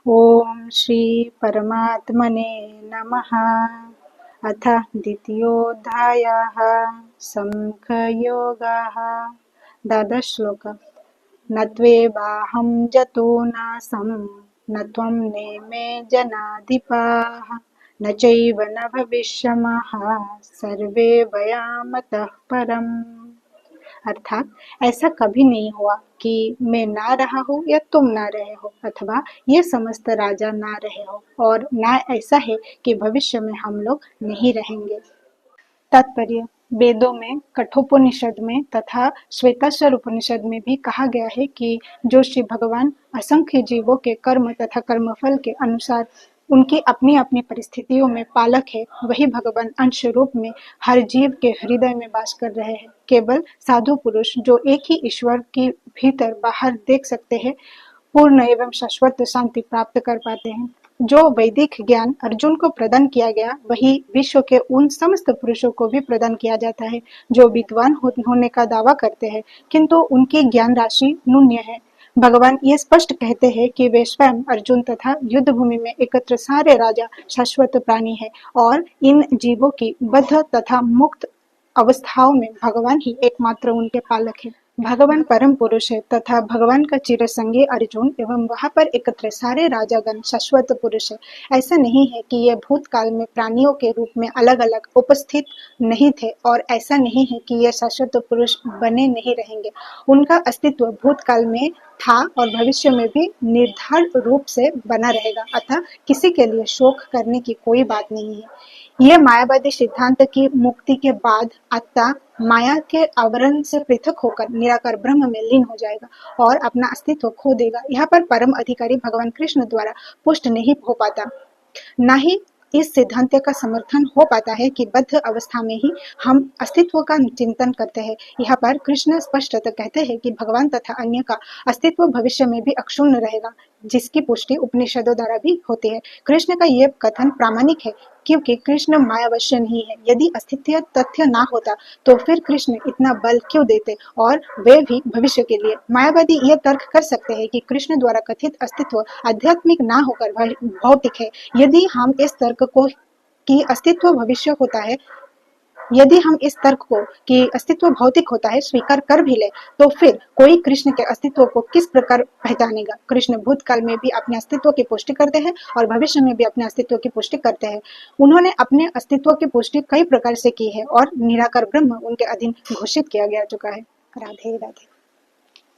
ओम श्री परमात्मने नमः। अथ द्वितीयोऽध्यायः सांख्ययोगः। द्वादश श्लोक। न त्वेवाहं जतो नासं न त्वं नेमे जनाधिपाः न चैव न भविष्यामः सर्वे वयामतः परम्। अर्थात ऐसा कभी नहीं हुआ कि मैं ना रहा हूँ या तुम ना रहे हो, अथवा ये समस्त राजा ना रहे हो, और ना ऐसा है कि भविष्य में हम लोग नहीं रहेंगे। तात्पर्य: वेदों में, कठोपनिषद में तथा श्वेताश्वर उपनिषद में भी कहा गया है कि जो श्री भगवान असंख्य जीवों के कर्म तथा कर्मफल के अनुसार उनकी अपनी अपनी परिस्थितियों में पालक है, वही भगवान अंश रूप में हर जीव के हृदय में वास कर रहे हैं। केवल साधु पुरुष जो एक ही ईश्वर के भीतर बाहर देख सकते हैं, पूर्ण एवं शाश्वत शांति प्राप्त कर पाते हैं। जो वैदिक ज्ञान अर्जुन को प्रदान किया गया, वही विश्व के उन समस्त पुरुषों को भी प्रदान किया जाता है जो विद्वान होने का दावा करते हैं, किंतु उनकी ज्ञान राशि नून्य है। भगवान ये स्पष्ट कहते हैं कि वे स्वयं अर्जुन तथा युद्ध भूमि में एकत्र सारे राजा शाश्वत प्राणी है, और इन जीवों की बद्ध तथा मुक्त अवस्थाओं में भगवान ही एकमात्र उनके पालक है। भगवान परम पुरुष है तथा भगवान का चिरसंगी अर्जुन एवं वहां पर एकत्र सारे राजागण शाश्वत पुरुष है। ऐसा नहीं है कि ये भूतकाल में प्राणियों के रूप में अलग अलग उपस्थित नहीं थे, और ऐसा नहीं है कि ये शाश्वत पुरुष बने नहीं रहेंगे। उनका अस्तित्व भूतकाल में था और भविष्य में भी निर्धारित रूप से बना रहेगा, अतः किसी के लिए शोक करने की कोई बात नहीं है। यह मायावादी सिद्धांत की मुक्ति के बाद आत्मा माया के आवरण से पृथक होकर निराकार ब्रह्म में लीन हो जाएगा और अपना अस्तित्व खो देगा। यहाँ पर परम अधिकारी भगवान कृष्ण द्वारा पुष्ट नहीं हो पाता। न ही इस सिद्धांत का समर्थन हो पाता है कि बद्ध अवस्था में ही हम अस्तित्व का चिंतन करते हैं। यहाँ पर कृष्ण स्पष्टतः कहते हैं कि भगवान तथा अन्य का अस्तित्व भविष्य में भी अक्षुण्ण रहेगा, जिसकी पुष्टि उपनिषदों द्वारा भी होती है। कृष्ण का यह कथन प्रामाणिक है, क्योंकि कृष्ण मायावश्य नहीं है। यदि अस्तित्व तथ्य ना होता तो फिर कृष्ण इतना बल क्यों देते, और वे भी भविष्य के लिए। मायावादी यह तर्क कर सकते हैं कि कृष्ण द्वारा कथित अस्तित्व आध्यात्मिक ना होकर भौतिक है। यदि हम इस तर्क को कि अस्तित्व भविष्य होता है यदि हम इस तर्क को कि अस्तित्व भौतिक होता है स्वीकार कर भी ले, तो फिर कोई कृष्ण के अस्तित्व को किस प्रकार पहचानेगा। कृष्ण भूतकाल में भी अपने अस्तित्व की पुष्टि करते हैं और भविष्य में भी अपने अस्तित्व की पुष्टि करते हैं। उन्होंने अपने अस्तित्व की पुष्टि कई प्रकार से की है और निराकार ब्रह्म उनके अधीन घोषित किया गया चुका है। राधे राधे।